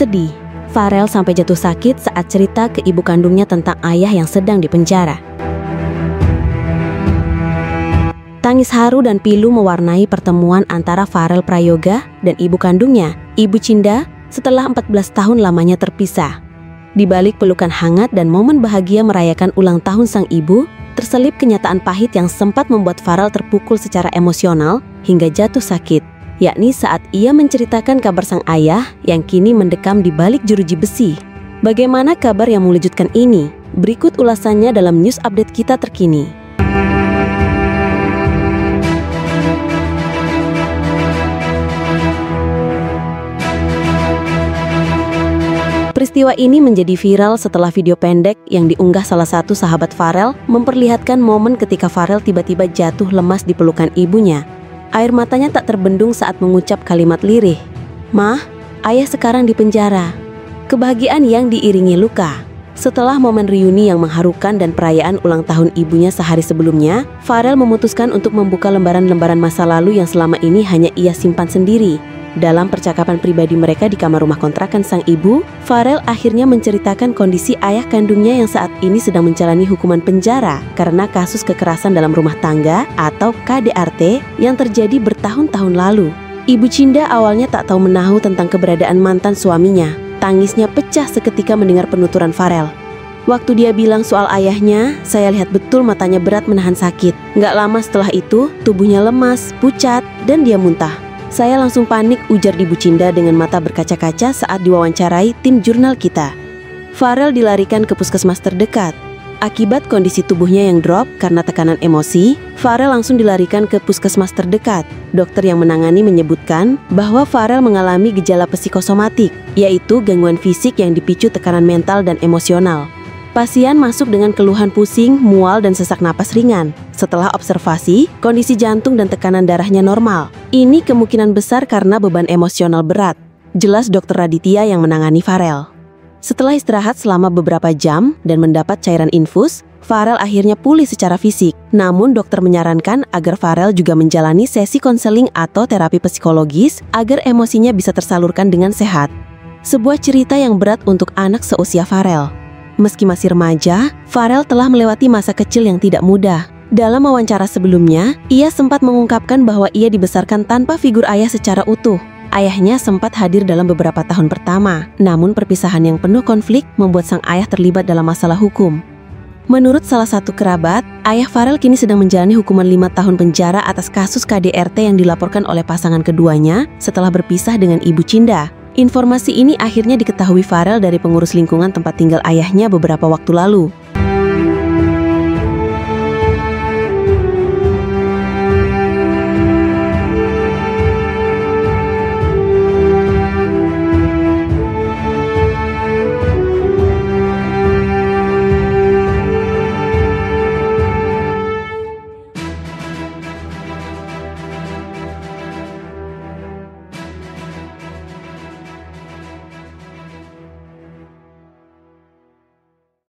sedih. Farel sampai jatuh sakit saat cerita ke ibu kandungnya tentang ayah yang sedang dipenjara. Tangis haru dan pilu mewarnai pertemuan antara Farel Prayoga dan ibu kandungnya, Ibu Cinda, setelah 14 tahun lamanya terpisah. Di balik pelukan hangat dan momen bahagia merayakan ulang tahun sang ibu, terselip kenyataan pahit yang sempat membuat Farel terpukul secara emosional hingga jatuh sakit, yakni saat ia menceritakan kabar sang ayah yang kini mendekam di balik jeruji besi. Bagaimana kabar yang mengejutkan ini? Berikut ulasannya dalam news update kita terkini. Peristiwa ini menjadi viral setelah video pendek yang diunggah salah satu sahabat Farel memperlihatkan momen ketika Farel tiba-tiba jatuh lemas di pelukan ibunya. Air matanya tak terbendung saat mengucap kalimat lirih, "Mah, ayah sekarang di penjara." Kebahagiaan yang diiringi luka. Setelah momen reuni yang mengharukan dan perayaan ulang tahun ibunya sehari sebelumnya, Farel memutuskan untuk membuka lembaran-lembaran masa lalu yang selama ini hanya ia simpan sendiri. Dalam percakapan pribadi mereka di kamar rumah kontrakan sang ibu, Farel akhirnya menceritakan kondisi ayah kandungnya yang saat ini sedang menjalani hukuman penjara karena kasus kekerasan dalam rumah tangga atau KDRT yang terjadi bertahun-tahun lalu. Ibu Cinda awalnya tak tahu menahu tentang keberadaan mantan suaminya. Tangisnya pecah seketika mendengar penuturan Farel. Waktu dia bilang soal ayahnya, saya lihat betul matanya berat menahan sakit. Nggak lama setelah itu, tubuhnya lemas, pucat, dan dia muntah. Saya langsung panik, ujar Ibu Cinda dengan mata berkaca-kaca saat diwawancarai tim jurnal kita. Farel dilarikan ke puskesmas terdekat. Akibat kondisi tubuhnya yang drop karena tekanan emosi, Farel langsung dilarikan ke puskesmas terdekat. Dokter yang menangani menyebutkan bahwa Farel mengalami gejala psikosomatik, yaitu gangguan fisik yang dipicu tekanan mental dan emosional. Pasien masuk dengan keluhan pusing, mual, dan sesak napas ringan. Setelah observasi, kondisi jantung dan tekanan darahnya normal. Ini kemungkinan besar karena beban emosional berat, jelas Dr. Raditya yang menangani Farel. Setelah istirahat selama beberapa jam dan mendapat cairan infus, Farel akhirnya pulih secara fisik. Namun dokter menyarankan agar Farel juga menjalani sesi konseling atau terapi psikologis agar emosinya bisa tersalurkan dengan sehat. Sebuah cerita yang berat untuk anak seusia Farel. Meski masih remaja, Farel telah melewati masa kecil yang tidak mudah. Dalam wawancara sebelumnya, ia sempat mengungkapkan bahwa ia dibesarkan tanpa figur ayah secara utuh. Ayahnya sempat hadir dalam beberapa tahun pertama, namun perpisahan yang penuh konflik membuat sang ayah terlibat dalam masalah hukum. Menurut salah satu kerabat, ayah Farel kini sedang menjalani hukuman 5 tahun penjara atas kasus KDRT yang dilaporkan oleh pasangan keduanya setelah berpisah dengan Ibu Cinda. Informasi ini akhirnya diketahui Farel dari pengurus lingkungan tempat tinggal ayahnya beberapa waktu lalu.